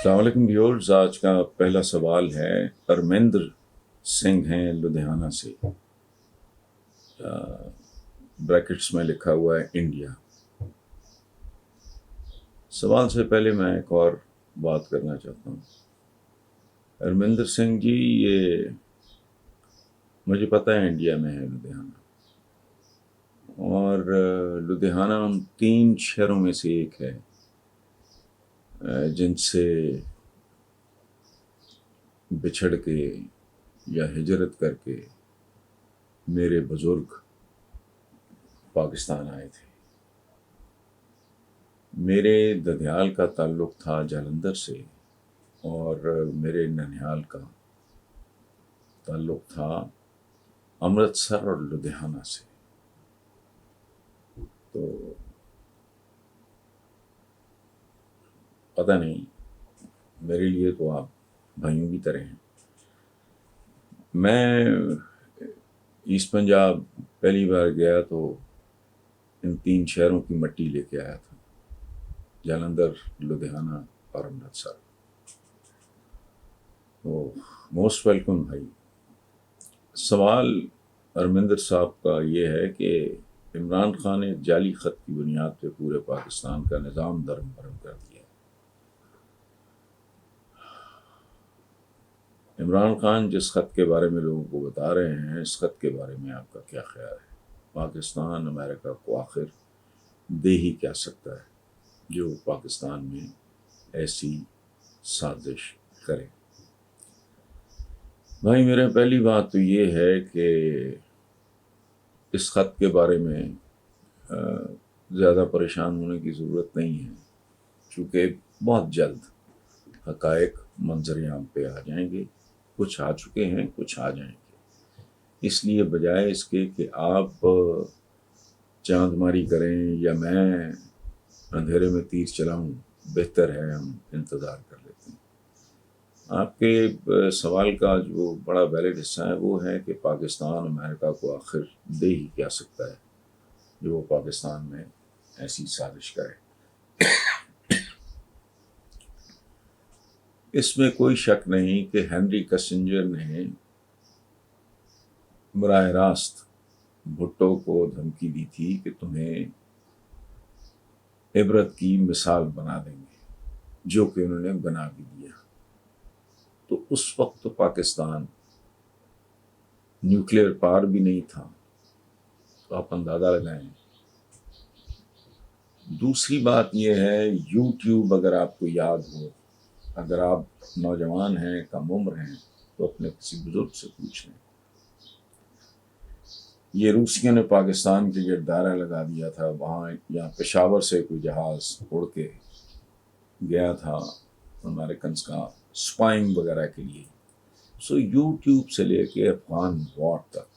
السلام علیکم ویورز، آج کا پہلا سوال ہے ارمیندر سنگھ ہیں لدھیانہ سے، بریکٹس میں لکھا ہوا ہے انڈیا۔ سوال سے پہلے میں ایک اور بات کرنا چاہتا ہوں۔ ارمیندر سنگھ جی، یہ مجھے پتہ ہے انڈیا میں ہے لدھیانہ، اور لدھیانہ ان 3 شہروں میں سے ایک ہے جن سے بچھڑ کے یا ہجرت کر کے میرے بزرگ پاکستان آئے تھے۔ میرے ددھیال کا تعلق تھا جالندھر سے، اور میرے ننیال کا تعلق تھا امرتسر اور لدھیانہ سے۔ تو پتہ نہیں، میرے لیے تو آپ بھائیوں کی طرح ہیں۔ میں ایسٹ پنجاب پہلی بار گیا تو ان 3 شہروں کی مٹی لے کے آیا تھا، جالندھر، لدھیانہ اور امرتسر۔ تو موسٹ ویلکم بھائی۔ سوال ارمیندر صاحب کا یہ ہے کہ عمران خان نے جعلی خط کی بنیاد پہ پورے پاکستان کا نظام درم برم کر دیا۔ عمران خان جس خط کے بارے میں لوگوں کو بتا رہے ہیں، اس خط کے بارے میں آپ کا کیا خیال ہے؟ پاکستان امریکہ کو آخر دے ہی کیا سکتا ہے جو پاکستان میں ایسی سازش کرے؟ بھائی میرے پہلی بات تو یہ ہے کہ اس خط کے بارے میں زیادہ پریشان ہونے کی ضرورت نہیں ہے، چونکہ بہت جلد حقائق منظر عام پہ آ جائیں گے۔ کچھ آ چکے ہیں، کچھ آ جائیں گے۔ اس لیے بجائے اس کے کہ آپ چاند ماری کریں یا میں اندھیرے میں تیر چلاؤں، بہتر ہے ہم انتظار کر لیتے ہیں۔ آپ کے سوال کا جو بڑا ویلڈ حصہ ہے وہ ہے کہ پاکستان امریکہ کو آخر دے ہی کیا سکتا ہے جو وہ پاکستان میں ایسی سازش کرے۔ اس میں کوئی شک نہیں کہ ہینری کسنجر نے براہ راست بھٹو کو دھمکی دی تھی کہ تمہیں عبرت کی مثال بنا دیں گے، جو کہ انہوں نے بنا بھی دیا۔ تو اس وقت تو پاکستان نیوکلیئر پاور بھی نہیں تھا، تو آپ اندازہ لگائیں۔ دوسری بات یہ ہے، یوٹیوب اگر آپ کو یاد ہو، اگر آپ نوجوان ہیں، کم عمر ہیں، تو اپنے کسی بزرگ سے پوچھ لیں۔ یہ روسیوں نے پاکستان کے گرد دائرہ لگا دیا تھا، وہاں یا پشاور سے کوئی جہاز اڑ کے گیا تھا امریکنز کا سپائنگ وغیرہ کے لیے۔ سو یوٹیوب سے لے کے افغان وار تک،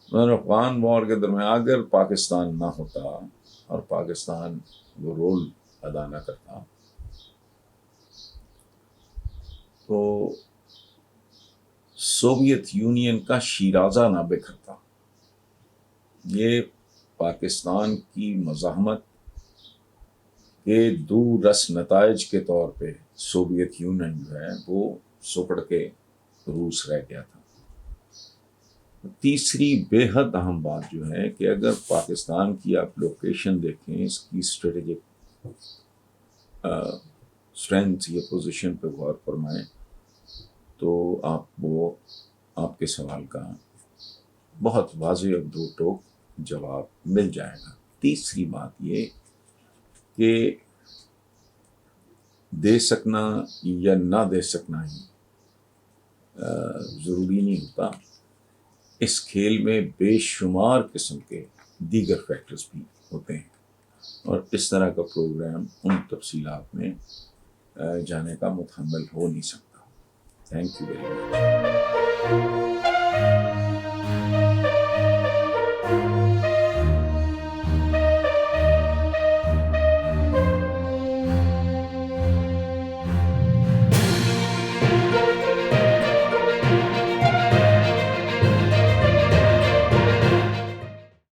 اور افغان وار کے درمیان اگر پاکستان نہ ہوتا اور پاکستان وہ رول ادا نہ کرتا تو سوویت یونین کا شیرازہ نہ بکھرتا۔ یہ پاکستان کی مزاحمت کے دور رس نتائج کے طور پہ سوویت یونین جو ہے وہ سکڑ کے روس رہ گیا تھا۔ تیسری بے حد اہم بات جو ہے کہ اگر پاکستان کی آپ لوکیشن دیکھیں، اس کی اسٹریٹجک اسٹرینتھ یا پوزیشن پہ غور فرمائیں، تو آپ کے سوال کا بہت واضح اور دو ٹوک جواب مل جائے گا۔ تیسری بات یہ کہ دے سکنا یا نہ دے سکنا ہی ضروری نہیں ہوتا۔ اس کھیل میں بے شمار قسم کے دیگر فیکٹرز بھی ہوتے ہیں، اور اس طرح کا پروگرام ان تفصیلات میں جانے کا متحمل ہو نہیں سکتا۔ Thank you very much.